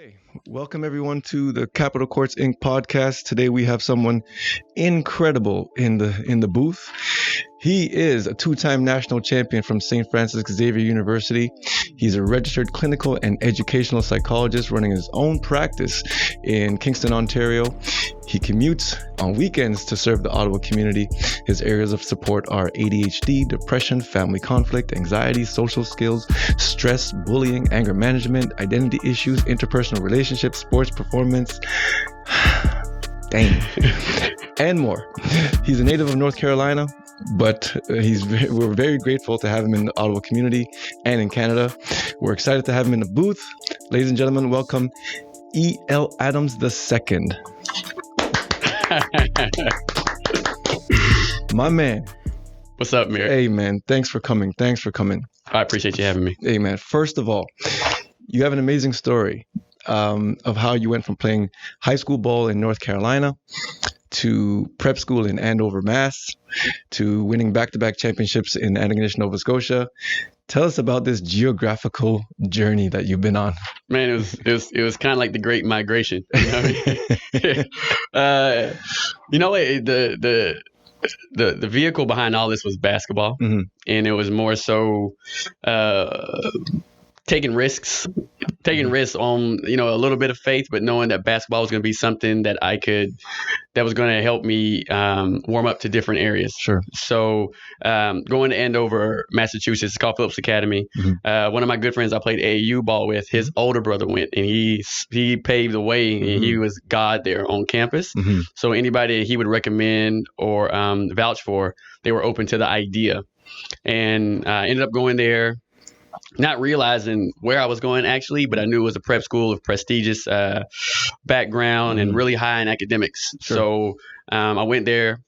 Okay, welcome everyone to the Capital Courts Inc. podcast. Today we have someone incredible in the booth. He is a two-time national champion from St. Francis Xavier University. He's a registered clinical and educational psychologist running his own practice in Kingston, Ontario. He commutes on weekends to serve the Ottawa community. His areas of support are ADHD, depression, family conflict, anxiety, social skills, stress, bullying, anger management, identity issues, interpersonal relationships, sports performance, dang, and more. He's a native of North Carolina, but we're very grateful to have him in the Ottawa community and in Canada. We're excited to have him in the booth. Ladies and gentlemen, welcome E.L. Adams II. My man. What's up, Mir? Hey, man. Thanks for coming. I appreciate you having me. Hey, man. First of all, you have an amazing story of how you went from playing high school ball in North Carolina to prep school in Andover, Mass, to winning back-to-back championships in Antigonish, Nova Scotia. Tell us about this geographical journey that you've been on. Man, it was kind of like the Great Migration. You know what I mean? The vehicle behind all this was basketball, Mm-hmm. and it was more so taking risks on, a little bit of faith, but knowing that basketball was going to be something that that was going to help me warm up to different areas. Sure. So going to Andover, Massachusetts, it's called Phillips Academy. Mm-hmm. One of my good friends I played AAU ball with, his older brother went, and he paved the way, and Mm-hmm. he was God there on campus. Mm-hmm. So anybody he would recommend or vouch for, they were open to the idea. And I ended up going there, not realizing where I was going actually, but I knew it was a prep school of prestigious background and really high in academics. Sure. So I went there,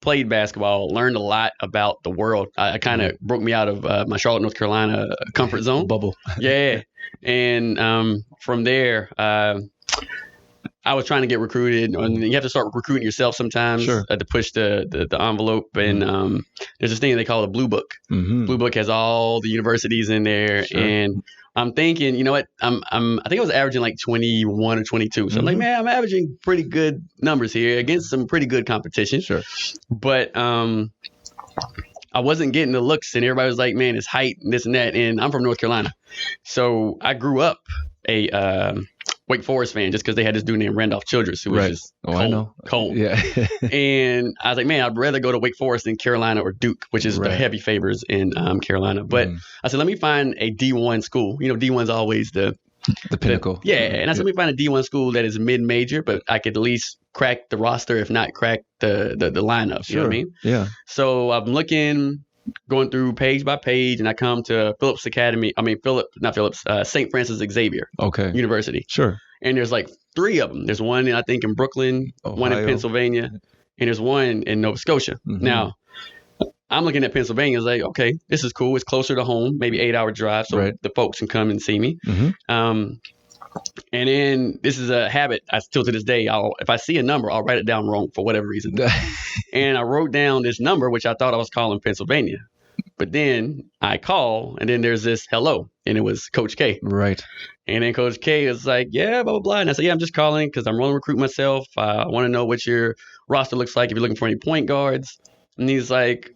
played basketball, learned a lot about the world. I kind of broke me out of my Charlotte, North Carolina comfort zone. Bubble. Yeah. And from there, I was trying to get recruited, and you have to start recruiting yourself sometimes. Sure. To push the envelope. And there's this thing they call a Blue Book. Mm-hmm. Blue Book has all the universities in there. Sure. And I'm thinking, you know what? I think I was averaging like 21 or 22. So I'm like, man, I'm averaging pretty good numbers here against some pretty good competition. Sure. But I wasn't getting the looks, and everybody was like, man, it's height and this and that. And I'm from North Carolina. So I grew up a Wake Forest fan just because they had this dude named Randolph Childress who was just I know. cold. Yeah. And I was like, man, I'd rather go to Wake Forest than Carolina or Duke, which is the heavy favors in Carolina. But I said, let me find a D1 school. D1's always the pinnacle. And I said, let me find a D1 school that is mid-major, but I could at least crack the roster, if not crack the lineup. Sure. You know what I mean? Yeah. So I'm going through page by page, and I come to St. Francis Xavier University. Sure. And there's like three of them. There's one, I think, in Brooklyn, one in Pennsylvania, and there's one in Nova Scotia. Mm-hmm. Now, I'm looking at Pennsylvania. I was like, okay, this is cool. It's closer to home, maybe 8-hour drive, so the folks can come and see me. Mm-hmm. And then this is a habit I still to this day. If I see a number, I'll write it down wrong for whatever reason. And I wrote down this number, which I thought I was calling Pennsylvania. But then I call, and then there's this hello, and it was Coach K. Right. And then Coach K was like, yeah, blah, blah, blah. And I said, yeah, I'm just calling because I'm rolling recruit myself. I want to know what your roster looks like if you're looking for any point guards. And he's like,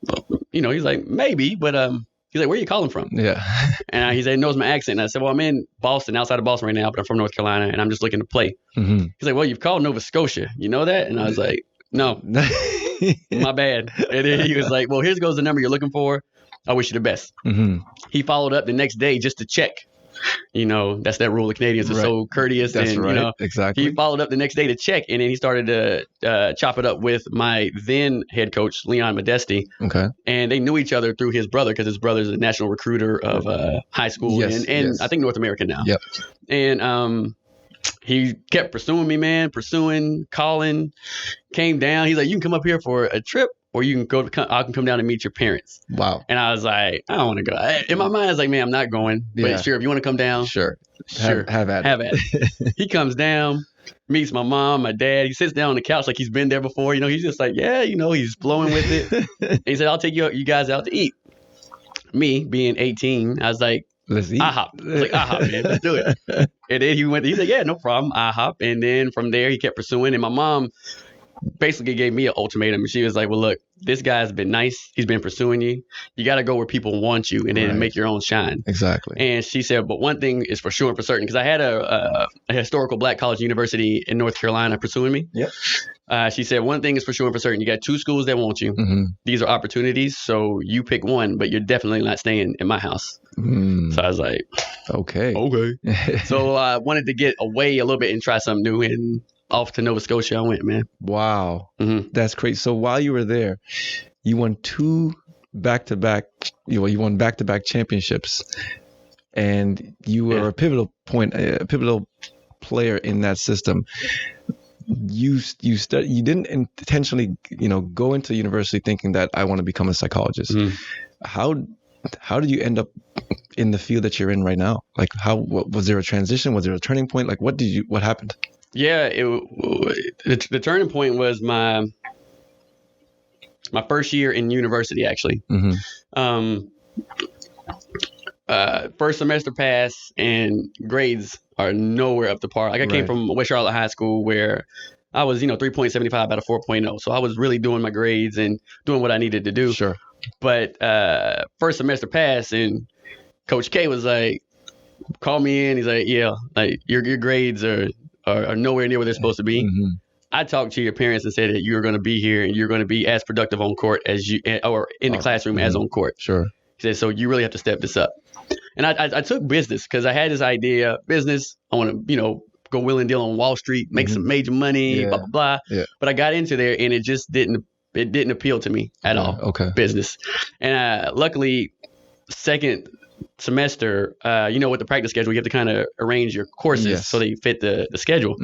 maybe, but he's like, where are you calling from? Yeah. And he said, he knows my accent. And I said, well, I'm in Boston, outside of Boston right now, but I'm from North Carolina, and I'm just looking to play. Mm-hmm. He's like, well, you've called Nova Scotia. You know that? And I was like, no, my bad. And then he was like, well, here goes the number you're looking for. I wish you the best. Mm-hmm. He followed up the next day just to check. That's that rule. The Canadians are so courteous. That's right. Exactly. He followed up the next day to check, and then he started to chop it up with my then head coach, Leon Modesti. Okay. And they knew each other through his brother because his brother's a national recruiter of high school and I think North America now. Yep. And he kept pursuing me, man, calling, came down. He's like, you can come up here for a trip, or you can I can come down and meet your parents. Wow. And I was like, I don't want to go. In my mind, I was like, man, I'm not going. But sure, if you want to come down. Sure. Have at it. He comes down, meets my mom, my dad. He sits down on the couch like he's been there before. He's just like, he's flowing with it. And he said, I'll take you guys out to eat. Me, being 18, I was like, Let's eat. I was like, man, let's do it. And then he said, yeah, no problem. IHOP. And then from there, he kept pursuing. And my mom basically gave me an ultimatum. She was like, well, look, this guy's been nice. He's been pursuing you. You got to go where people want you and then make your own shine. Exactly. And she said, but one thing is for sure and for certain, because I had a historical black college university in North Carolina pursuing me. Yep. She said, one thing is for sure and for certain. You got 2 schools that want you. These are opportunities. So you pick one, but you're definitely not staying in my house. So I was like, okay. So I wanted to get away a little bit and try something new, and off to Nova Scotia I went, man. Wow. That's crazy. So while you were there, you won 2 back-to-back, you won back-to-back championships, and you were a pivotal player in that system. You didn't intentionally, go into university thinking that I want to become a psychologist. How did you end up in the field that you're in right now? Like, was there a transition? Was there a turning point? Like, what happened? Yeah, the turning point was my first year in university, actually. First semester pass and grades are nowhere up to par. Like I came from West Charlotte High School where I was, 3.75 out of 4.0. So I was really doing my grades and doing what I needed to do. Sure. But first semester pass and Coach K was like, call me in. He's like, yeah, like your grades are nowhere near where they're supposed to be. I talked to your parents and said that you're going to be here and you're going to be as productive on court as you, or in the classroom as on court. Sure. He said, so you really have to step this up. And I took business because I had this idea, business. I want to, go wheel and deal on Wall Street, make some major money, blah, blah, blah. Yeah. But I got into there and it just didn't appeal to me at all. Okay. Business. And luckily, second semester, with the practice schedule, you have to kind of arrange your courses so they fit the schedule.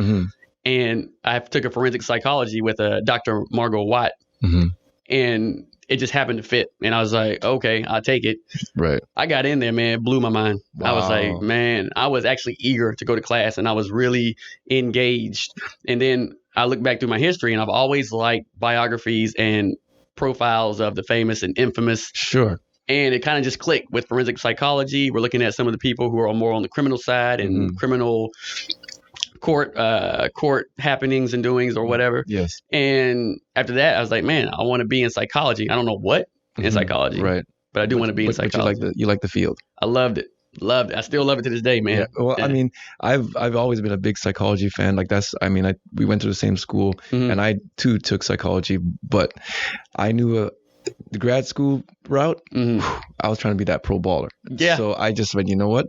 And I took a forensic psychology with Dr. Margot Watt. And it just happened to fit. And I was like, okay, I'll take it. Right. I got in there, man, blew my mind. Wow. I was like, man, I was actually eager to go to class and I was really engaged. And then I look back through my history and I've always liked biographies and profiles of the famous and infamous. Sure. And it kind of just clicked with forensic psychology. We're looking at some of the people who are more on the criminal side and criminal court happenings and doings or whatever. Yes. And after that, I was like, man, I want to be in psychology. I don't know what in psychology. Right. But I do want to be in psychology. But you like the field. I loved it. I still love it to this day, man. Yeah. Well, I mean, I've always been a big psychology fan. Like we went to the same school and I too took psychology, but I knew the grad school route. I was trying to be that pro baller. Yeah. So I just went, you know what?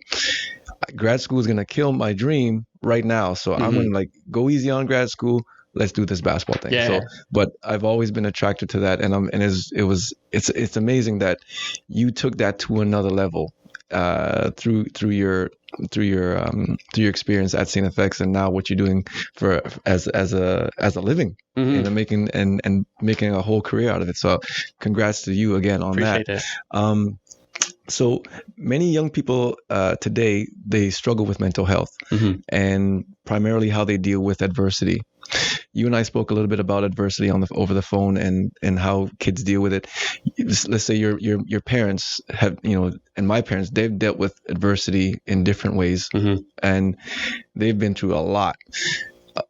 Grad school is going to kill my dream right now. So I'm going to go easy on grad school. Let's do this basketball thing. Yeah. So, but I've always been attracted to that. And it's amazing that you took that to another level, through your experience at St. FX and now what you're doing as a living and making a whole career out of it. So congrats to you again on Appreciate that. So many young people today, they struggle with mental health and primarily how they deal with adversity. You and I spoke a little bit about adversity over the phone and how kids deal with it. Let's say your parents have, and my parents, they've dealt with adversity in different ways and they've been through a lot.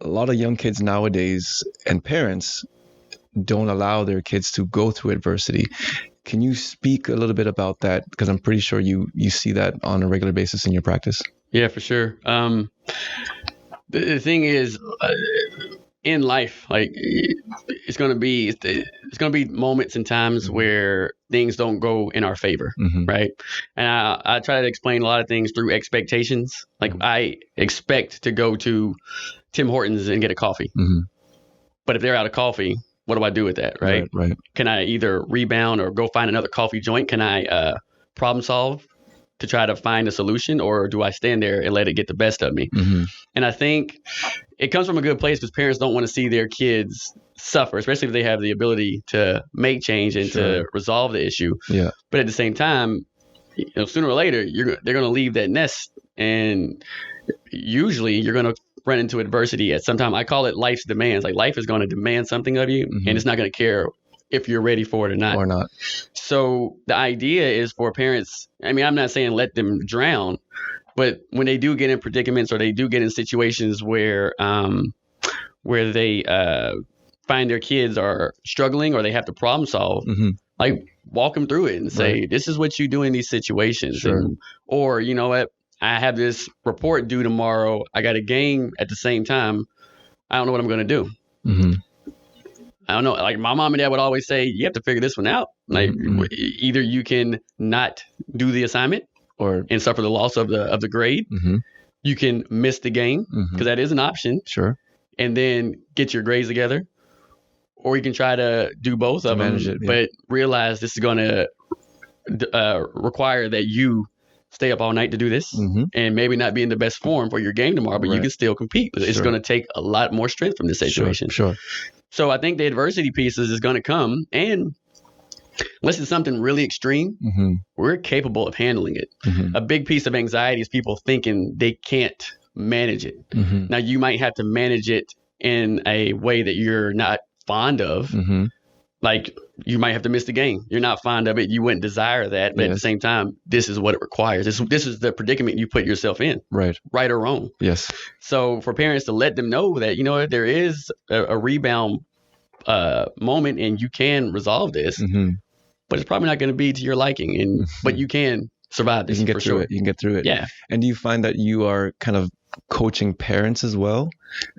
A lot of young kids nowadays and parents don't allow their kids to go through adversity. Can you speak a little bit about that? Because I'm pretty sure you see that on a regular basis in your practice. Yeah, for sure. The thing is, in life, like it's gonna be moments and times where things don't go in our favor, right? And I try to explain a lot of things through expectations. Like I expect to go to Tim Hortons and get a coffee, but if they're out of coffee, what do I do with that, right? Right. Can I either rebound or go find another coffee joint? Can I problem solve to try to find a solution, or do I stand there and let it get the best of me? And I think it comes from a good place because parents don't want to see their kids suffer, especially if they have the ability to make change and to resolve the issue. Yeah. But at the same time, sooner or later, they're going to leave that nest, and usually you're going to run into adversity at some time. I call it life's demands. Like life is going to demand something of you, and it's not going to care if you're ready for it or not. Or not. So the idea is for parents, I mean, I'm not saying let them drown, but when they do get in predicaments or they do get in situations where they find their kids are struggling or they have to problem solve, like walk them through it and say, this is what you do in these situations. Sure. Or, you know what, I have this report due tomorrow. I got a game at the same time. I don't know what I'm going to do. I don't know. Like my mom and dad would always say, you have to figure this one out. Like either you can not do the assignment and suffer the loss of the grade. You can miss the game because that is an option. Sure. And then get your grades together. Or you can try to do both of them, but realize this is going to require that you stay up all night to do this and maybe not be in the best form for your game tomorrow, but you can still compete. It's going to take a lot more strength from this situation. Sure. So I think the adversity pieces is going to come, and unless it's something really extreme, we're capable of handling it. A big piece of anxiety is people thinking they can't manage it. Now you might have to manage it in a way that you're not fond of. Like you might have to miss the game. You're not fond of it. You wouldn't desire that. But at the same time, this is what it requires. This is the predicament you put yourself in. Right or wrong. Yes. So for parents to let them know that, you know, there is a rebound moment and you can resolve this, but it's probably not going to be to your liking. And but you can survive this. You can get through it. You can get through it. Yeah. And do you find that you are kind of coaching parents as well?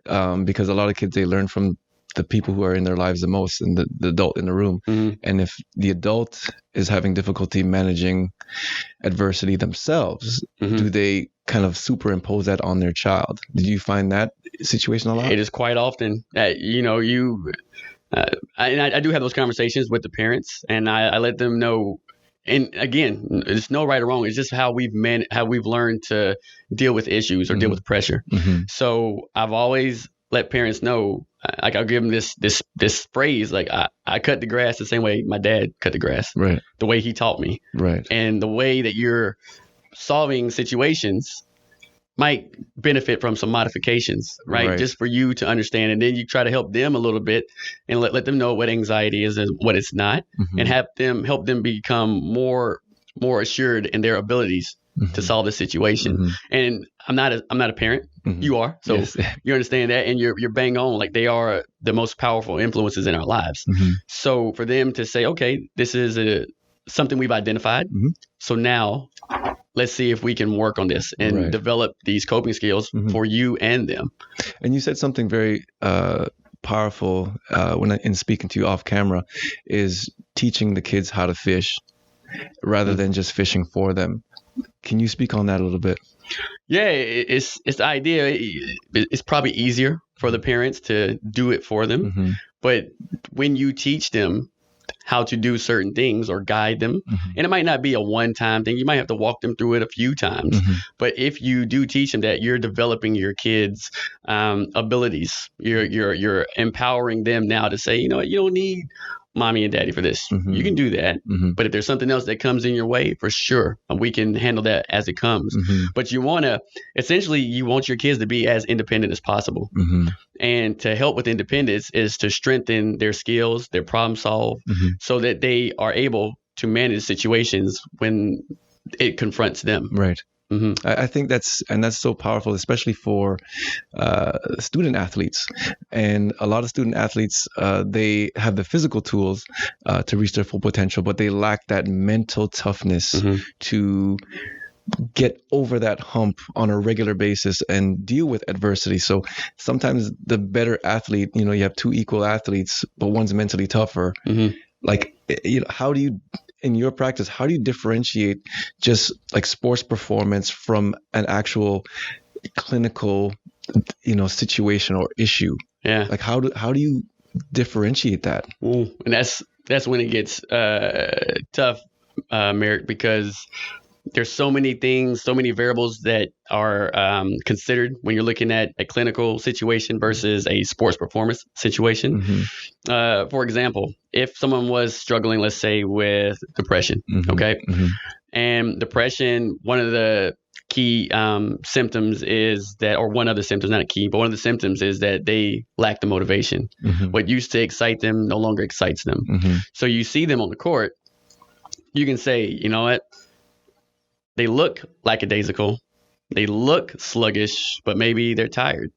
Because a lot of kids, they learn from the people who are in their lives the most and the adult in the room. And if the adult is having difficulty managing adversity themselves, do they kind of superimpose that on their child? Did you find that situation a lot? It is quite often. You know, I do have those conversations with the parents, and I let them know. And again, there's no right or wrong. It's just how we've learned to deal with issues or deal with pressure. So I've always let parents know, like I'll give them this phrase, like I cut the grass the same way my dad cut the grass, the way he taught me, and the way that you're solving situations might benefit from some modifications, right? Just for you to understand, and then you try to help them a little bit and let them know what anxiety is and what it's not, and help them become more assured in their abilities to solve the situation. And I'm not a parent. You are. So you understand that, and you're bang on. Like they are the most powerful influences in our lives. So for them to say, okay, this is something we've identified. So now let's see if we can work on this and develop these coping skills for you and them. And you said something very powerful in speaking to you off camera, is teaching the kids how to fish rather than just fishing for them. Can you speak on that a little bit? Yeah, it's the idea. It's probably easier for the parents to do it for them. But when you teach them how to do certain things or guide them, and it might not be a one-time thing. You might have to walk them through it a few times. But if you do teach them that, you're developing your kids' abilities. You're empowering them now to say, you know what, you don't need mommy and daddy for this. You can do that. But if there's something else that comes in your way, for sure, we can handle that as it comes. But you want your kids to be as independent as possible. And to help with independence is to strengthen their skills, their problem solve, so that they are able to manage situations when it confronts them. I think that's so powerful, especially for student athletes. And a lot of student athletes, they have the physical tools to reach their full potential, but they lack that mental toughness to get over that hump on a regular basis and deal with adversity. So sometimes the better athlete, you know, you have two equal athletes, but one's mentally tougher. Like, you know, how do you, in your practice, how do you differentiate just like sports performance from an actual clinical, you know, situation or issue? Like how do you differentiate that? And that's when it gets tough, Merrick, because there's so many things, so many variables that are considered when you're looking at a clinical situation versus a sports performance situation. For example, if someone was struggling, let's say, with depression, and depression, one of the key symptoms is that, or one of the symptoms, not a key, but one of the symptoms is that they lack the motivation. What used to excite them no longer excites them. So you see them on the court, you can say, you know what? They look lackadaisical. They look sluggish, but maybe they're tired.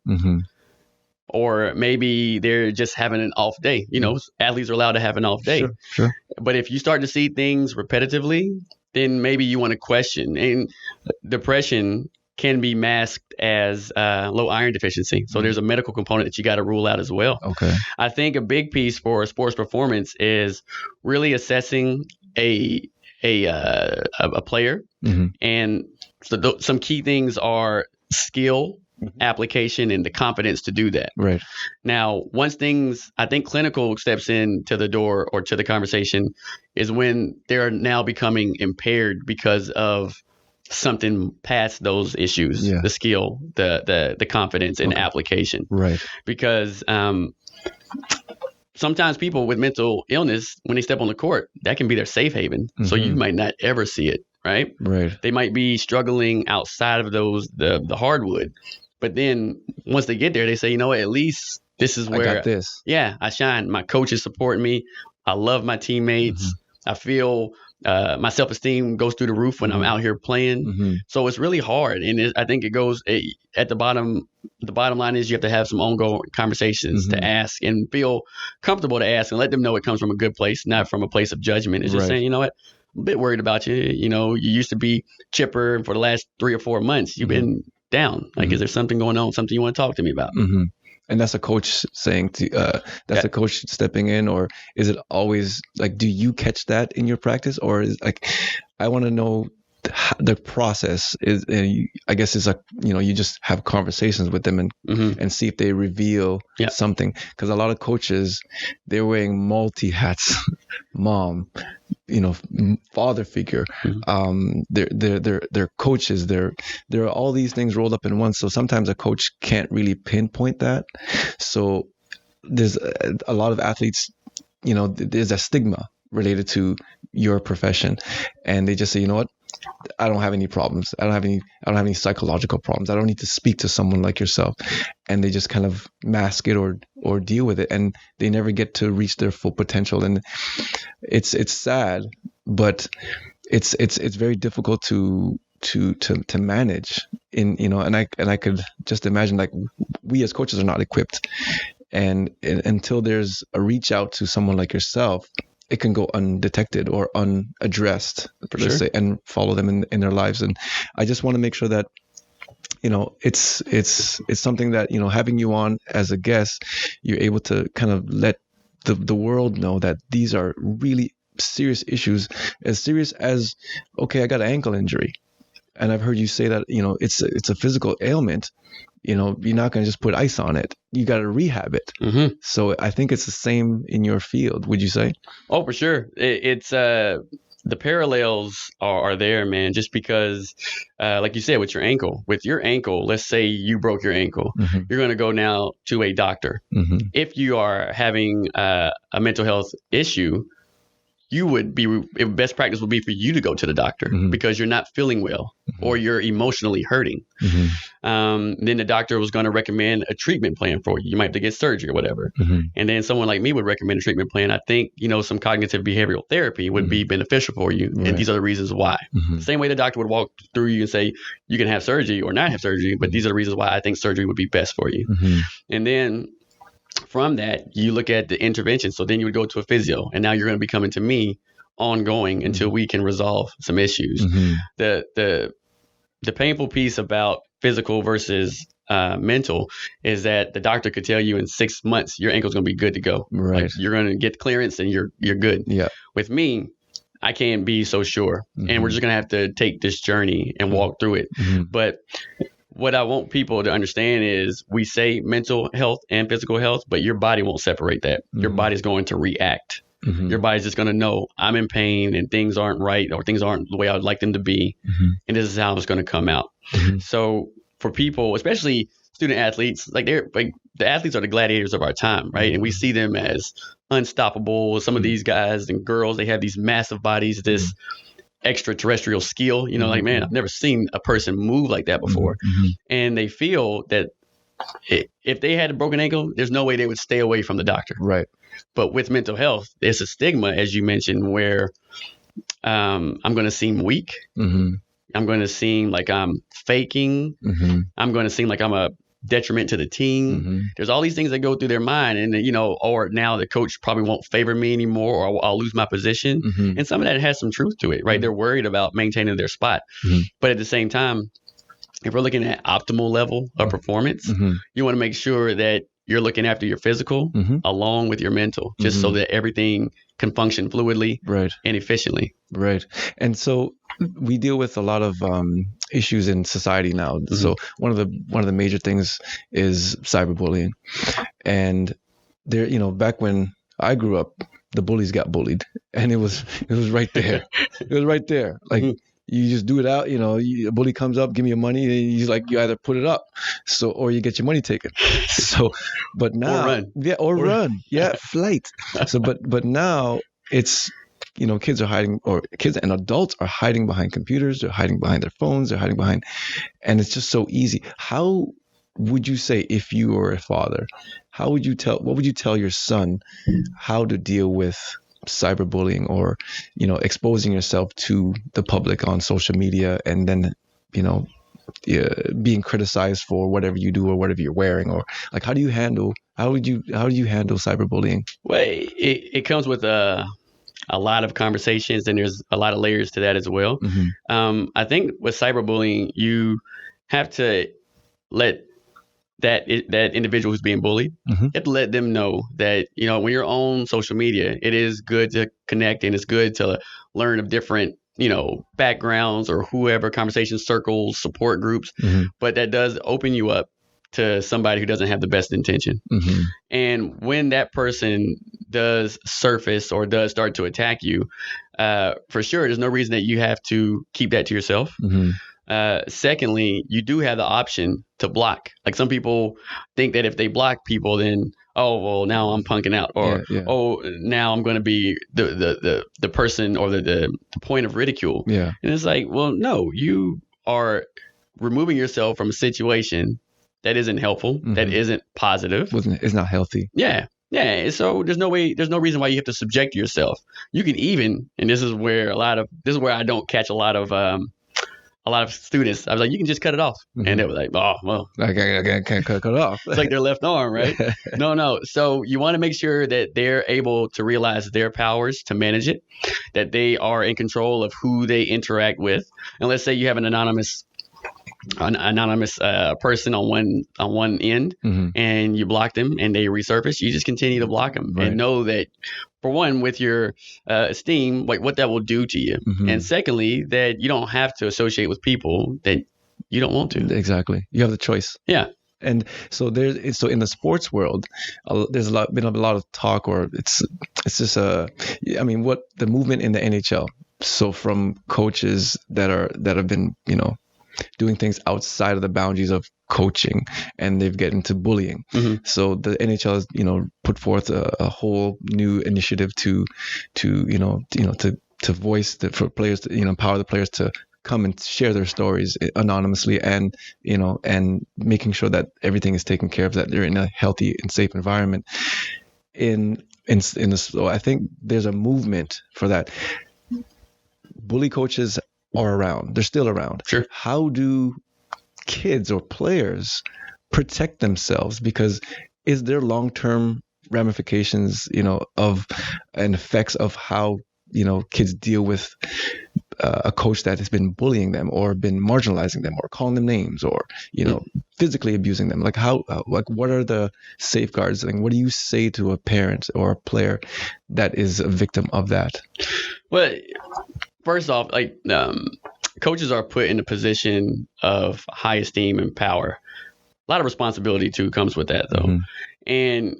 Or maybe they're just having an off day. You know, athletes are allowed to have an off day. Sure. But if you start to see things repetitively, then maybe you want to question. And depression can be masked as low iron deficiency. So there's a medical component that you got to rule out as well. Okay. I think a big piece for sports performance is really assessing a player. And so some key things are skill, application, and the confidence to do that. Right. Now, once things, I think clinical steps into the door or to the conversation is when they're now becoming impaired because of something past those issues, the skill, the confidence, and application. Right. Because sometimes people with mental illness, when they step on the court, that can be their safe haven. So you might not ever see it. Right. They might be struggling outside of the hardwood. But then once they get there, they say, you know what, at least this is where I got this. Yeah, I shine. My coach is supporting me. I love my teammates. I feel my self-esteem goes through the roof when I'm out here playing. So it's really hard. And I think it goes at the bottom. The bottom line is you have to have some ongoing conversations to ask and feel comfortable to ask and let them know it comes from a good place, not from a place of judgment. It's just saying, you know what, I'm a bit worried about you. You know, you used to be chipper, and for the last 3 or 4 months, you've been down. Like, is there something going on? Something you want to talk to me about? And that's a coach saying that's a coach stepping in, or is it always like, do you catch that in your practice, or is like, I want to know the process is, I guess it's like, you know, you just have conversations with them and see if they reveal something. Because a lot of coaches, they're wearing multi hats, mom, you know, father figure, they're coaches, there are all these things rolled up in one. So sometimes a coach can't really pinpoint that. So there's a lot of athletes, you know, there's a stigma related to your profession, and they just say, you know what, I don't have any problems. I don't have any psychological problems. I don't need to speak to someone like yourself. And they just kind of mask it or deal with it, and they never get to reach their full potential. And it's sad, but it's very difficult to manage in, you know, and I could just imagine, like, we as coaches are not equipped, and until there's a reach out to someone like yourself, it can go undetected or unaddressed, let's say, and follow them in their lives. And I just want to make sure that, you know, it's something that, you know, having you on as a guest, you're able to kind of let the world know that these are really serious issues, as serious as, okay, I got an ankle injury. And I've heard you say that, you know, it's a physical ailment. You know, you're not going to just put ice on it. You got to rehab it. So I think it's the same in your field. Would you say? Oh, for sure. It's the parallels are there, man. Just because, like you said, with your ankle, let's say you broke your ankle, you're going to go now to a doctor. If you are having a mental health issue, best practice would be for you to go to the doctor because you're not feeling well or you're emotionally hurting. Then the doctor was going to recommend a treatment plan for you. You might have to get surgery or whatever. And then someone like me would recommend a treatment plan. I think, you know, some cognitive behavioral therapy would be beneficial for you. And these are the reasons why. Same way the doctor would walk through you and say, you can have surgery or not have surgery, but these are the reasons why I think surgery would be best for you. And then from that, you look at the intervention. So then you would go to a physio, and now you're going to be coming to me ongoing until we can resolve some issues. The painful piece about physical versus mental is that the doctor could tell you in 6 months your ankle's going to be good to go. Like, you're going to get clearance and you're good. With me, I can't be so sure, and we're just going to have to take this journey and walk through it. But what I want people to understand is we say mental health and physical health, but your body won't separate that. Your body's going to react. Your body's just going to know I'm in pain and things aren't right or things aren't the way I would like them to be. And this is how it's going to come out. So for people, especially student athletes, like the athletes are the gladiators of our time, right? And we see them as unstoppable. Some of these guys and girls, they have these massive bodies, this extraterrestrial skill. Like, man, I've never seen a person move like that before. And they feel that if they had a broken ankle, there's no way they would stay away from the doctor. Right. But with mental health, it's a stigma, as you mentioned, where I'm going to seem weak. I'm going to seem like I'm faking. I'm going to seem like I'm a detriment to the team. There's all these things that go through their mind, and or now the coach probably won't favor me anymore, or I'll lose my position. And some of that has some truth to it, right? They're worried about maintaining their spot. But at the same time, if we're looking at optimal level of performance, you want to make sure that you're looking after your physical along with your mental, just so that everything can function fluidly and efficiently. Right. And so we deal with a lot of issues in society now. So one of the major things is cyberbullying. And there, back when I grew up, the bullies got bullied, and it was right there. It was right there. Like, you just do it out, a bully comes up, give me your money, and he's like, you either put it up, or you get your money taken. So, but now, or run, flight. So, but now it's, kids are hiding, or kids and adults are hiding behind computers, they're hiding behind their phones, they're hiding behind, and it's just so easy. How would you say, if you were a father, what would you tell your son how to deal with cyberbullying, or exposing yourself to the public on social media, and then being criticized for whatever you do or whatever you're wearing, or like how do you handle cyberbullying? Well, it comes with a lot of conversations, and there's a lot of layers to that as well. I think with cyberbullying, you have to let that individual who's being bullied, you have to let them know that, when you're on social media, it is good to connect, and it's good to learn of different, backgrounds, or whoever, conversation circles, support groups. But that does open you up to somebody who doesn't have the best intention. And when that person does surface or does start to attack you, for sure, there's no reason that you have to keep that to yourself. Secondly, you do have the option to block. Like, some people think that if they block people, then, oh, well, now I'm punking out, or oh, now I'm going to be the person, or the point of ridicule. And it's like, well, no, you are removing yourself from a situation that isn't helpful, that isn't positive. It's not healthy. Yeah. So there's no reason why you have to subject yourself. You can even, and this is where I don't catch a lot of students. I was like, you can just cut it off. And they were like, oh, well, I can't cut it off. It's like their left arm, right? No. So you want to make sure that they're able to realize their powers to manage it, that they are in control of who they interact with. And let's say you have an anonymous person on one end, and you block them and they resurface. You just continue to block them, and know that, for one, with your esteem, like what that will do to you, and secondly, that you don't have to associate with people that you don't want to. Exactly, you have the choice. And so in the sports world, there's been a lot of talk, or it's just what the movement in the NHL. So from coaches that have been doing things outside of the boundaries of coaching, and they've get into bullying. So the NHL has put forth a whole new initiative to voice for players, to empower the players to come and share their stories anonymously, and making sure that everything is taken care of, that they're in a healthy and safe environment. So I think there's a movement for that. Bully coaches are around. They're still around. Sure. How do kids or players protect themselves? Because is there long-term ramifications, of and effects of how, kids deal with a coach that has been bullying them, or been marginalizing them, or calling them names, or, physically abusing them? Like, what are the safeguards? Like, what do you say to a parent or a player that is a victim of that? Well, first off, coaches are put in a position of high esteem and power. A lot of responsibility too comes with that, though. And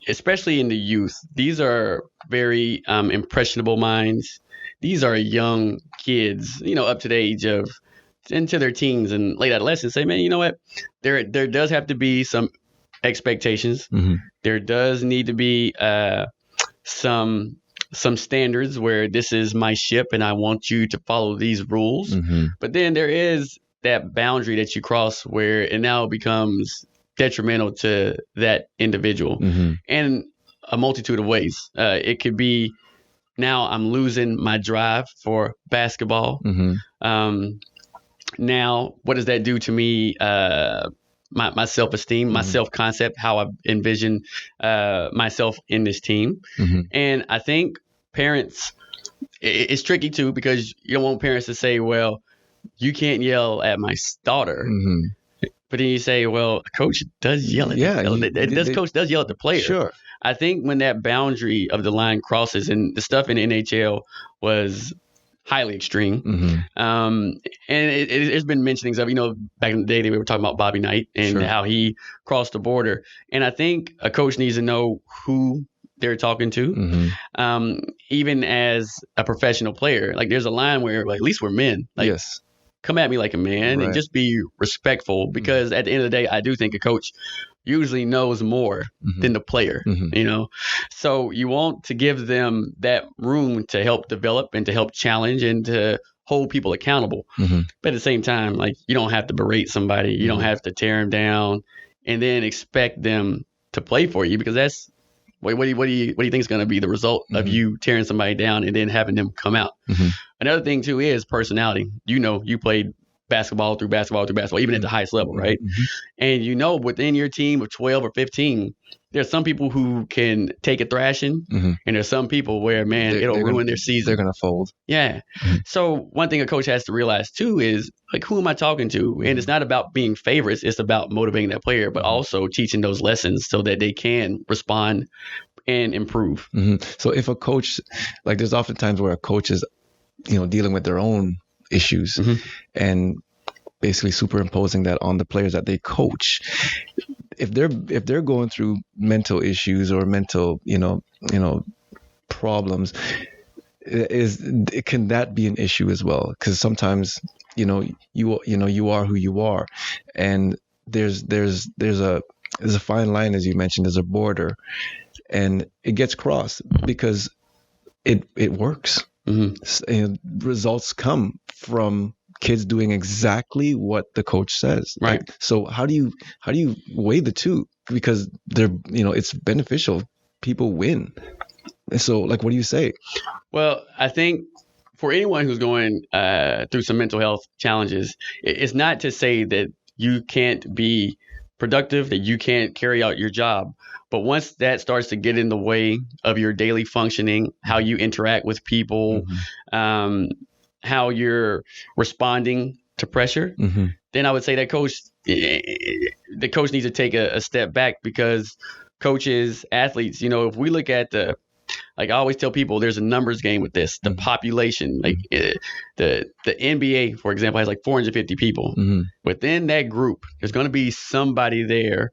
especially in the youth, these are very impressionable minds. These are young kids, up to the age of into their teens and late adolescence. Say, man, you know what? There does have to be some expectations. There does need to be some some standards where this is my ship and I want you to follow these rules. But then there is that boundary that you cross where it now becomes detrimental to that individual in a multitude of ways. It could be now I'm losing my drive for basketball. Now, what does that do to me? My self-esteem, my self-concept, how I envision myself in this team. And I think parents, it's tricky too, because you don't want parents to say, well, you can't yell at my daughter. But then you say, well, coach does yell at coach does yell at the player. Sure. I think when that boundary of the line crosses, and the stuff in the NHL was highly extreme. And it's been mentionings of, back in the day, we were talking about Bobby Knight and how he crossed the border. And I think a coach needs to know who they're talking to, even as a professional player. Like, there's a line where, like, at least we're men. Like, yes. Come at me like a man and just be respectful, because at the end of the day, I do think a coach usually knows more than the player, So you want to give them that room to help develop and to help challenge and to hold people accountable. But at the same time, like, you don't have to berate somebody. You don't have to tear them down and then expect them to play for you, because that's what do you think is going to be the result of you tearing somebody down and then having them come out? Another thing too is personality. You played basketball through basketball, even at the highest level, right? And within your team of 12 or 15, there's some people who can take a thrashing, and there's some people where, man, it'll ruin their season. They're going to fold. Yeah. So one thing a coach has to realize too is, like, who am I talking to? And it's not about being favorites. It's about motivating that player, but also teaching those lessons so that they can respond and improve. So if a coach, like, there's often times where a coach is, dealing with their own issues and basically superimposing that on the players that they coach. If they're going through mental issues or mental, problems, can that be an issue as well? Because sometimes, you are who you are, and there's a fine line, as you mentioned. There's a border, and it gets crossed because it works. Results come from kids doing exactly what the coach says. Right. So how do you weigh the two? Because they're, it's beneficial. People win. So, like, what do you say? Well, I think for anyone who's going through some mental health challenges, it's not to say that you can't be productive, that you can't carry out your job. But once that starts to get in the way of your daily functioning, how you interact with people, how you're responding to pressure, then I would say that the coach needs to take a step back, because coaches, athletes, if we look at like I always tell people, there's a numbers game with this, the population, like the NBA, for example, has like 450 people. Within that group, there's going to be somebody there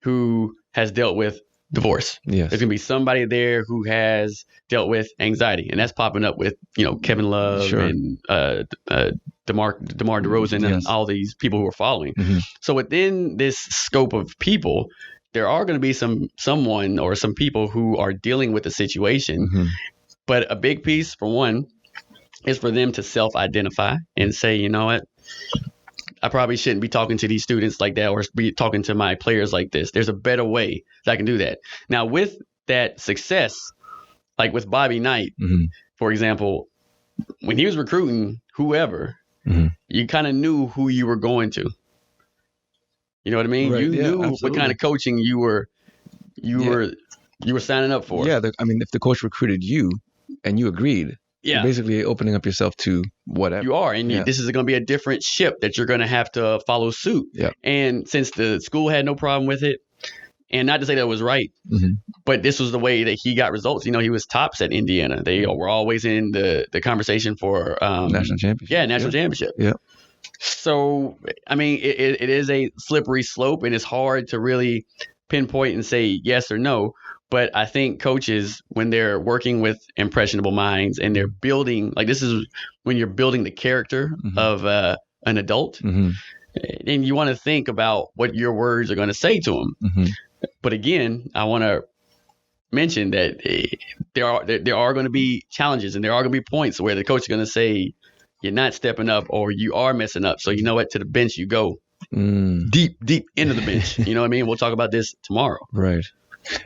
who has dealt with divorce. Yes. There's going to be somebody there who has dealt with anxiety, and that's popping up with, Kevin Love and DeMar DeRozan and all these people who are following. So within this scope of people, there are going to be someone or some people who are dealing with the situation. But a big piece, for one, is for them to self-identify and say, you know what? I probably shouldn't be talking to these students like that, or be talking to my players like this. There's a better way that I can do that. Now, with that success, like with Bobby Knight, for example, when he was recruiting whoever, you kind of knew who you were going to. You know what I mean? Right, you knew what kind of coaching you were signing up for. Yeah, if the coach recruited you and you agreed, you're basically opening up yourself to whatever. You are, and this is going to be a different ship that you're going to have to follow suit. Yeah. And since the school had no problem with it, and not to say that was right, but this was the way that he got results. He was tops at Indiana. They were always in the conversation for national championship. Yeah, national championship. Yeah. So, it is a slippery slope, and it's hard to really pinpoint and say yes or no. But I think coaches, when they're working with impressionable minds and they're building, like, this is when you're building the character of an adult, and you want to think about what your words are going to say to them. But again, I want to mention that there are going to be challenges and there are going to be points where the coach is going to say you're not stepping up or you are messing up. So you know what? To the bench you go. Deep into the bench. You know what I mean? We'll talk about this tomorrow. Right.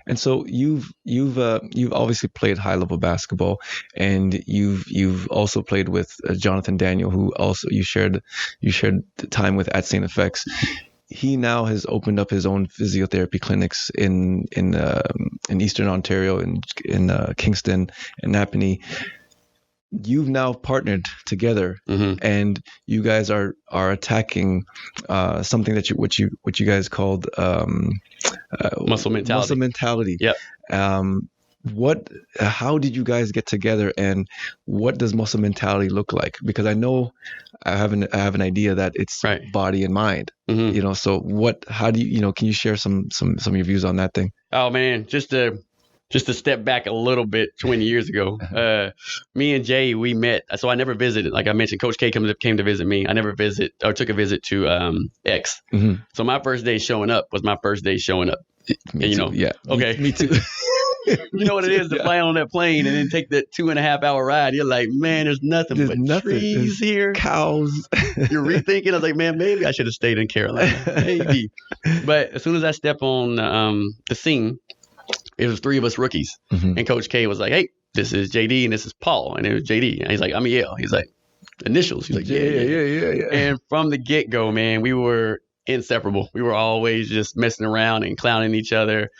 And so you've obviously played high level basketball, and you've also played with Jonathan Daniel, who also you shared the time with at St. FX. He now has opened up his own physiotherapy clinics in Eastern Ontario, in Kingston and Napanee. You've now partnered together, and you guys are attacking something that you guys called muscle mentality. Muscle mentality. Yep. How did you guys get together, and what does muscle mentality look like? Because I know I have an idea that it's body and mind. You know, so how do you can you share some of your views on that thing? Oh man, just to step back a little bit, 20 years ago, me and Jay, we met. So I never visited. Like I mentioned, Coach K came to visit me. I never took a visit to X. So my first day showing up was my first day showing up. Me too. Yeah. Okay. Me too. You know what it is to fly on that plane and then take that 2.5 hour ride. You're like, man, there's nothing but trees here. Cows. You're rethinking. I was like, man, maybe I should have stayed in Carolina. Maybe. But as soon as I step on the scene, it was 3 of us rookies. And Coach K was like, hey, this is JD and this is Paul. And it was JD. And he's like, I'm EL. He's like, initials. He's like, yeah. And from the get-go, man, we were inseparable. We were always just messing around and clowning each other.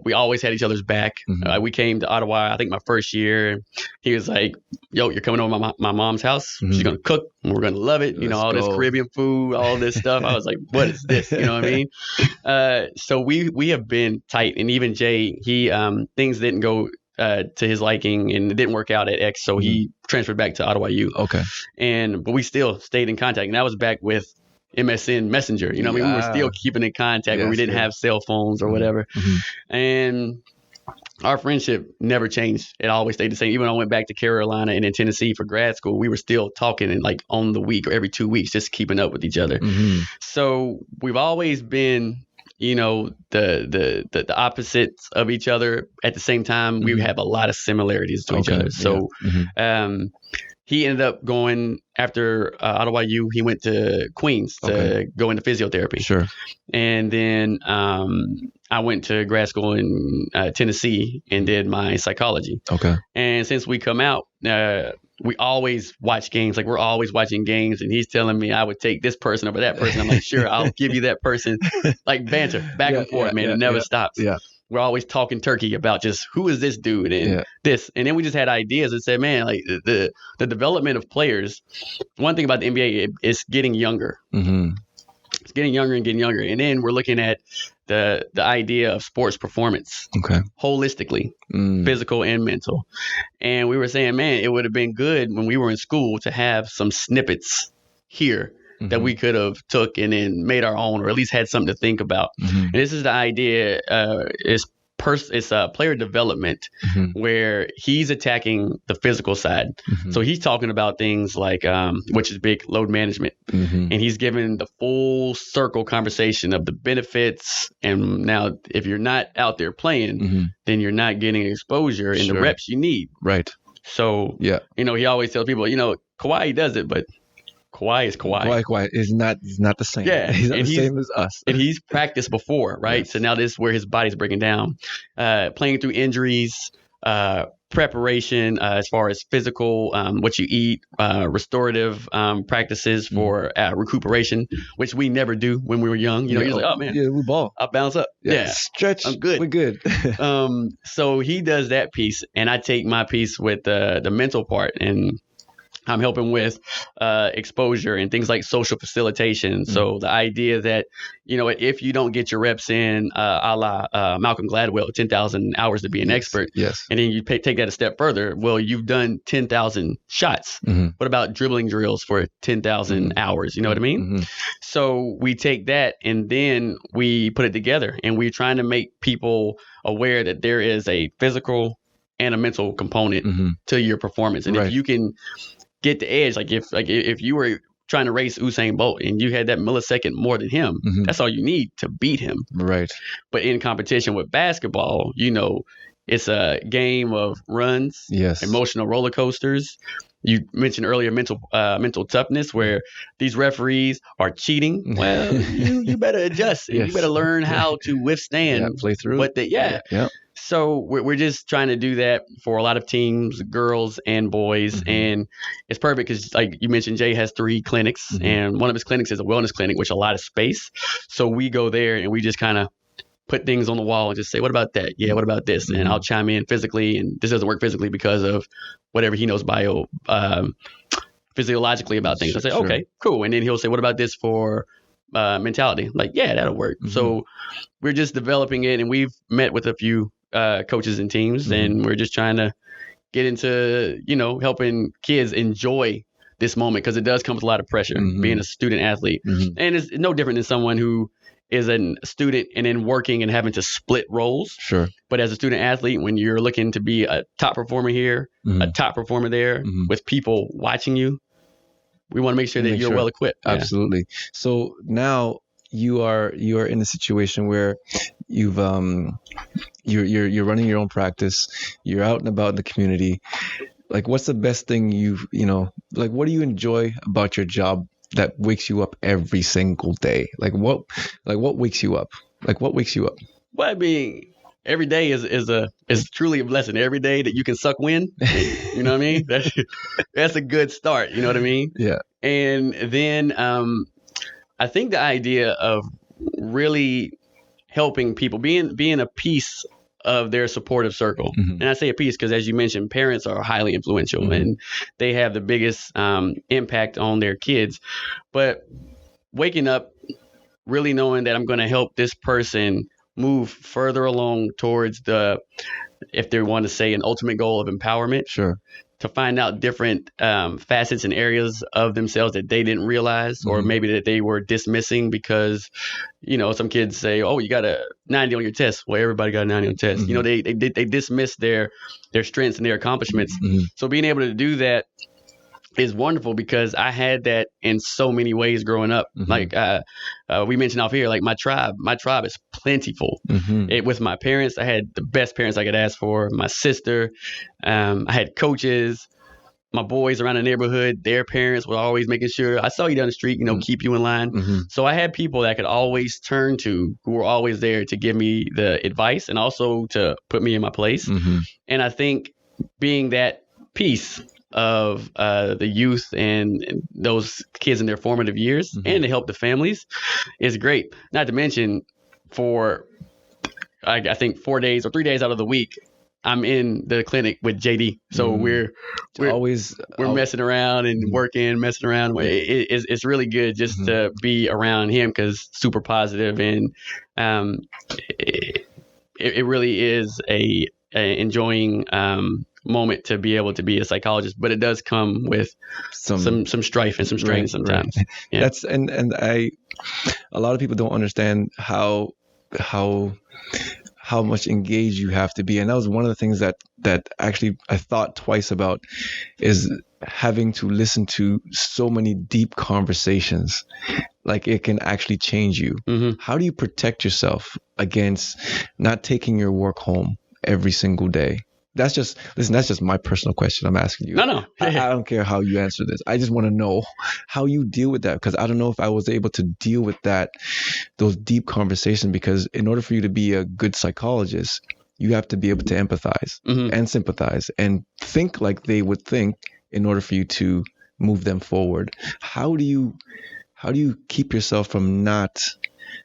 We always had each other's back. We came to Ottawa, I think my first year. He was like, yo, you're coming over my mom's house. She's going to cook and we're going to love it. You know, all this Caribbean food, all this stuff. I was like, what is this? You know what I mean? So we have been tight. And even Jay, he things didn't go to his liking and it didn't work out at X. So he transferred back to Ottawa U. Okay. But we still stayed in contact. And that was back with MSN Messenger. You know what I mean? We were still keeping in contact when we didn't have cell phones or whatever. And our friendship never changed. It always stayed the same. Even when I went back to Carolina and in Tennessee for grad school, we were still talking and like on the week or every 2 weeks, just keeping up with each other. So we've always been, you know, the opposites of each other. At the same time, we have a lot of similarities to each other. So he ended up going after Ottawa U. He went to Queens to go into physiotherapy. Sure. And then I went to grad school in Tennessee and did my psychology. Okay. And since we come out, we always watch games. Like we're always watching games, and he's telling me I would take this person over that person. I'm like, sure, I'll give you that person. Like banter, back and forth, man. It never stops. Yeah. We're always talking turkey about just who is this dude and this. And then we just had ideas and said, man, like the development of players. One thing about the NBA, it's getting younger. It's getting younger and getting younger. And then we're looking at the idea of sports performance holistically, physical and mental. And we were saying, man, it would have been good when we were in school to have some snippets here that we could have took and then made our own, or at least had something to think about. And this is the idea, it's player development where he's attacking the physical side. So he's talking about things like, which is big, load management. And he's giving the full circle conversation of the benefits. And now if you're not out there playing, then you're not getting exposure and the reps you need. Right. So, you know, he always tells people, you know, Kawhi does it, but Kawhi is Kawhi. Kawhi is not the same. Yeah, he's not the same as us. And he's practiced before, right? So now this is where his body's breaking down, playing through injuries, preparation as far as physical, what you eat, restorative practices for recuperation, which we never do when we were young. You know, you're like, oh man, we ball. I'll bounce up. Yeah, stretch. I'm good. We're good. So he does that piece, and I take my piece with the mental part, and I'm helping with exposure and things like social facilitation. So the idea that, you know, if you don't get your reps in, a la Malcolm Gladwell, 10,000 hours to be an expert. Yes. And then you take that a step further. Well, you've done 10,000 shots. What about dribbling drills for 10,000 hours? You know what I mean? So we take that and then we put it together, and we're trying to make people aware that there is a physical and a mental component to your performance. And if you can get the edge, like if you were trying to race Usain Bolt and you had that millisecond more than him. That's all you need to beat him. Right. But in competition with basketball, it's a game of runs, Yes. emotional roller coasters. You mentioned earlier mental toughness, where these referees are cheating. Well, you better adjust. And Yes. You better learn how to withstand. Play through. But yeah. So we're just trying to do that for a lot of teams, girls and boys. And it's perfect because, like you mentioned, Jay has 3 clinics. And one of his clinics is a wellness clinic, which a lot of space. So we go there and we just kind of put things on the wall and just say, what about that? Yeah, what about this? And I'll chime in physically. And this doesn't work physically because of whatever he knows physiologically about things. I say, okay, cool. And then he'll say, what about this for mentality? I'm like, yeah, that'll work. So we're just developing it. And we've met with a few coaches and teams, and we're just trying to get into, helping kids enjoy this moment, because it does come with a lot of pressure being a student athlete. And it's no different than someone who is a student and then working and having to split roles. Sure. But as a student athlete, when you're looking to be a top performer here, a top performer there, with people watching you, we want to make sure that you're well equipped. Absolutely. So now you are in a situation where you've you're running your own practice. You're out and about in the community. Like, what's the best thing like, what do you enjoy about your job that wakes you up every single day? Like what wakes you up? Well, I mean, every day is truly a blessing. Every day that you can suck wind, you know what I mean? That's a good start. You know what I mean? Yeah. And then I think the idea of really helping people, being a piece of their supportive circle. And I say a piece because, as you mentioned, parents are highly influential and they have the biggest impact on their kids. But waking up, really knowing that I'm going to help this person move further along towards if they want to say, an ultimate goal of empowerment. Sure. To find out different facets and areas of themselves that they didn't realize, or maybe that they were dismissing because, some kids say, oh, you got a 90 on your test. Well, everybody got a 90 on the test. They dismiss their strengths and their accomplishments. So being able to do that is wonderful, because I had that in so many ways growing up. Like we mentioned off here, like my tribe is plentiful. With my parents, I had the best parents I could ask for. My sister, I had coaches, my boys around the neighborhood, their parents were always making sure I saw you down the street, keep you in line. So I had people that I could always turn to, who were always there to give me the advice and also to put me in my place. And I think being that piece of the youth and those kids in their formative years and to help the families is great. Not to mention, for I think 4 days or 3 days out of the week, I'm in the clinic with JD. So we're messing around and working, messing around. It's really good just to be around him, because super positive, and it really is a enjoying moment to be able to be a psychologist, but it does come with some strife and some strain sometimes. Right. Yeah. That's a lot of people don't understand how much engaged you have to be, and that was one of the things that actually I thought twice about, is having to listen to so many deep conversations. Like, it can actually change you. How do you protect yourself against not taking your work home every single day? That's just my personal question I'm asking you. No. I don't care how you answer this. I just want to know how you deal with that, because I don't know if I was able to deal with those deep conversations, because in order for you to be a good psychologist, you have to be able to empathize and sympathize and think like they would think in order for you to move them forward. How do you keep yourself from not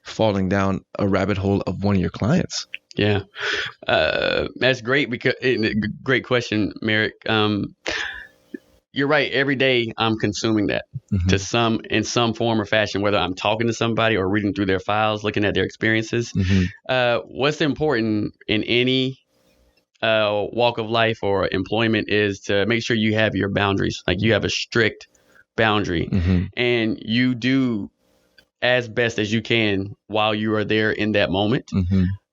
falling down a rabbit hole of one of your clients? Yeah, that's great, because great question, Merrick. You're right. Every day I'm consuming that in some form or fashion, whether I'm talking to somebody or reading through their files, looking at their experiences. What's important in any walk of life or employment is to make sure you have your boundaries. Like, you have a strict boundary, and you do as best as you can while you are there in that moment.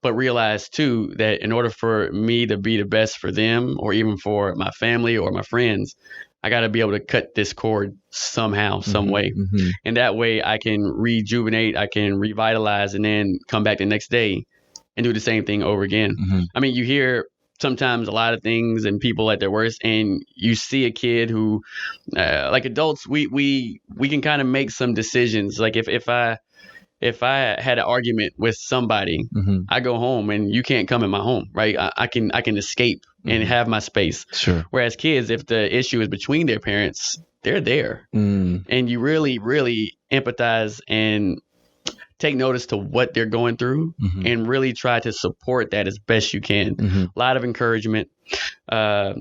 But realize too that in order for me to be the best for them, or even for my family or my friends, I got to be able to cut this cord somehow, some way. Mm-hmm. And that way I can rejuvenate, I can revitalize, and then come back the next day and do the same thing over again. Mm-hmm. I mean, you hear sometimes a lot of things and people at their worst, and you see a kid who, like adults, we can kind of make some decisions. Like if I had an argument with somebody, Mm-hmm. I go home and you can't come in my home, right? I can escape and Mm-hmm. have my space. Sure. Whereas kids, if the issue is between their parents, they're there. Mm. And you really, really empathize and take notice to what they're going through, Mm-hmm. and really try to support that as best you can. Mm-hmm. A lot of encouragement, but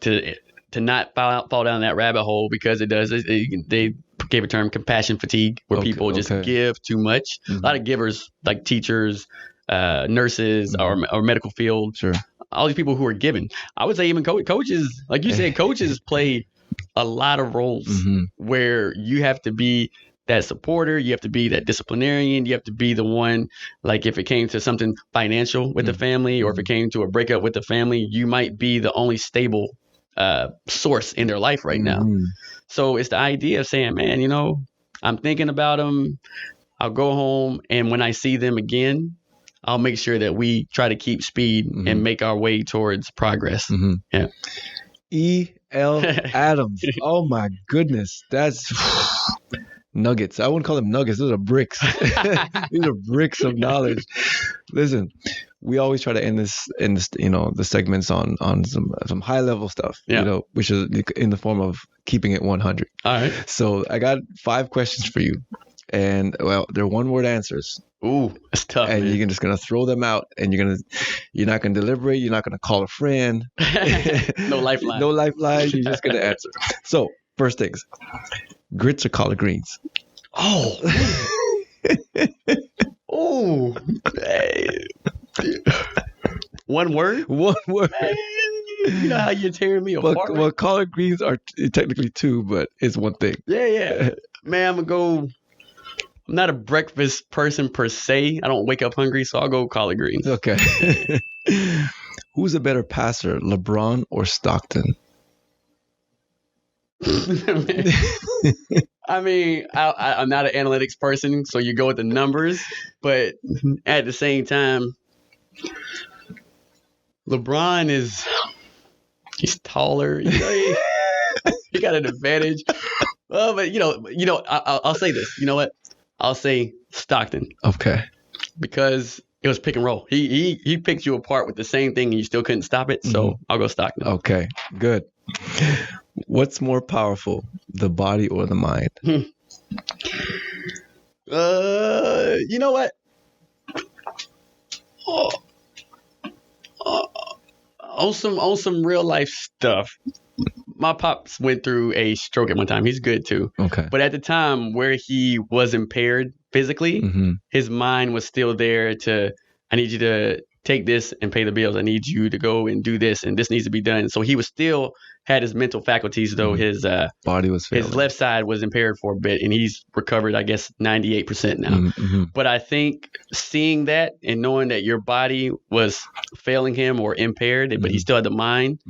to not fall down that rabbit hole, because it does. They gave a term, compassion fatigue, where people just give too much. Mm-hmm. A lot of givers, like teachers, nurses, Mm-hmm. or medical field. Sure. All these people who are giving. I would say even coaches, like you said, coaches play a lot of roles, Mm-hmm. where you have to be that supporter, you have to be that disciplinarian, you have to be the one, like if it came to something financial with the family, or if it came to a breakup with the family, you might be the only stable source in their life right now. Mm-hmm. So it's the idea of saying, man, I'm thinking about them. I'll go home, and when I see them again, I'll make sure that we try to keep speed and make our way towards progress. Mm-hmm. Yeah. E.L. Adams. Oh my goodness. That's nuggets. I wouldn't call them nuggets. Those are bricks. These are bricks of knowledge. Listen, we always try to end this, the segments on some high level stuff, which is in the form of keeping it 100. All right. So I got 5 questions for you. And well, they're 1-word answers. Ooh, that's tough. And man. you're just gonna throw them out, and you're not gonna deliberate. You're not gonna call a friend. No lifeline. No lifeline. You're just gonna answer. So first things, grits or collard greens? Oh. Oh. One word? 1 word. You know how you're tearing me apart? Well, collard greens are technically 2, but it's one thing. Yeah. Man, I'm gonna go. I'm not a breakfast person per se. I don't wake up hungry, so I'll go collard greens. Okay. Who's a better passer, LeBron or Stockton? I mean, I'm not an analytics person, so you go with the numbers. But at the same time, LeBron he's taller. He got an advantage. But I'll say this. You know what? I'll say Stockton. Okay. Because it was pick and roll. He picked you apart with the same thing, and you still couldn't stop it. So I'll go Stockton. Okay. Good. What's more powerful, the body or the mind? You know what? On some real life stuff. My pops went through a stroke at one time. He's good too. Okay. But at the time where he was impaired physically, his mind was still there I need you to take this and pay the bills. I need you to go and do this, and this needs to be done. So he was still had his mental faculties, though his body was failing. His left side was impaired for a bit, and he's recovered, I guess, 98% now. But I think seeing that and knowing that your body was failing him or impaired, but he still had the mind,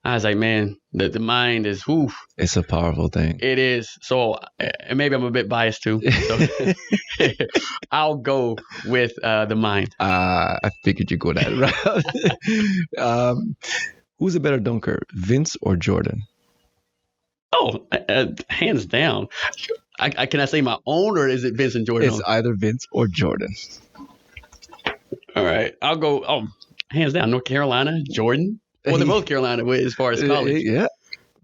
I was like, man, the mind is, whew. It's a powerful thing. It is. So, and maybe I'm a bit biased too. So I'll go with the mind. I figured you'd go that route. Who's a better dunker, Vince or Jordan? Oh, hands down. Can I say my own, or is it Vince and Jordan? It's either Vince or Jordan. All right. I'll go, hands down, North Carolina, Jordan. Well, they're both Carolina as far as college. Yeah.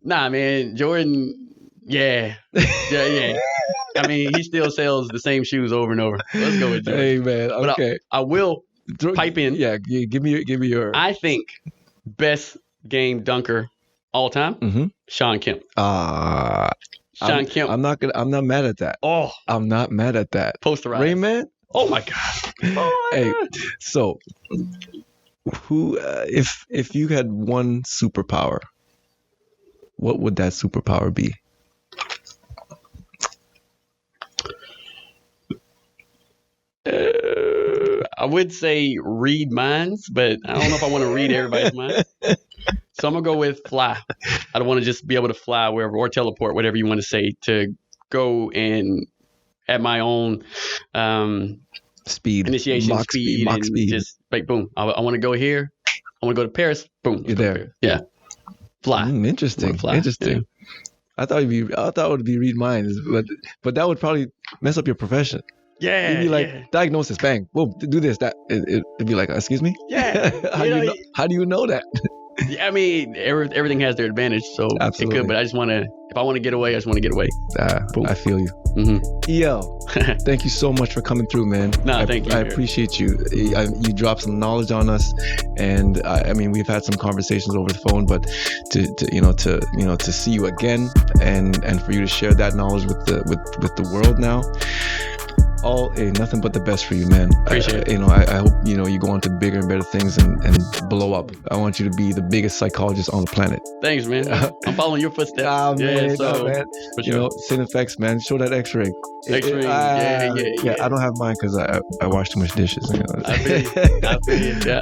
Nah, man, Jordan, yeah. I mean, he still sells the same shoes over and over. Let's go with Jordan. Hey, man, okay. But I will pipe in. Yeah, give me your. I think best game dunker all time, Sean Kemp. Sean Kemp. I'm not mad at that. Oh, I'm not mad at that. Posterize. Rayman. Oh my God. Hey, so who? If you had one superpower, what would that superpower be? I would say read minds, but I don't know if I want to read everybody's mind. So I'm gonna go with fly. I don't want to just be able to fly wherever or teleport, whatever you want to say, to go and at my own speed, initiation Mach speed, Mach and speed. just like boom. I want to go here. I want to go to Paris. Boom. You're there. Yeah. Fly. Interesting. Fly. Interesting. Yeah. I thought it would be read minds, but that would probably mess up your profession. Yeah. It'd be like diagnosis, bang, boom, do this, that. It'd be like, excuse me. Yeah. How do you know that? I mean, everything has their advantage, so Absolutely. it could. But I just want to. If I want to get away, I just want to get away. I feel you. Mm-hmm. EL, thank you so much for coming through, man. Thank you. I appreciate you. You dropped some knowledge on us, and I mean, we've had some conversations over the phone, but to see you again and for you to share that knowledge with the world now. Nothing but the best for you, man. Appreciate it. I hope you go on to bigger and better things and blow up. I want you to be the biggest psychologist on the planet. Thanks, man. I'm following your footsteps. Man. For sure. Cinefx, man. Show that X-ray. X-ray. Yeah. I don't have mine because I wash too much dishes. I feel you. Yeah.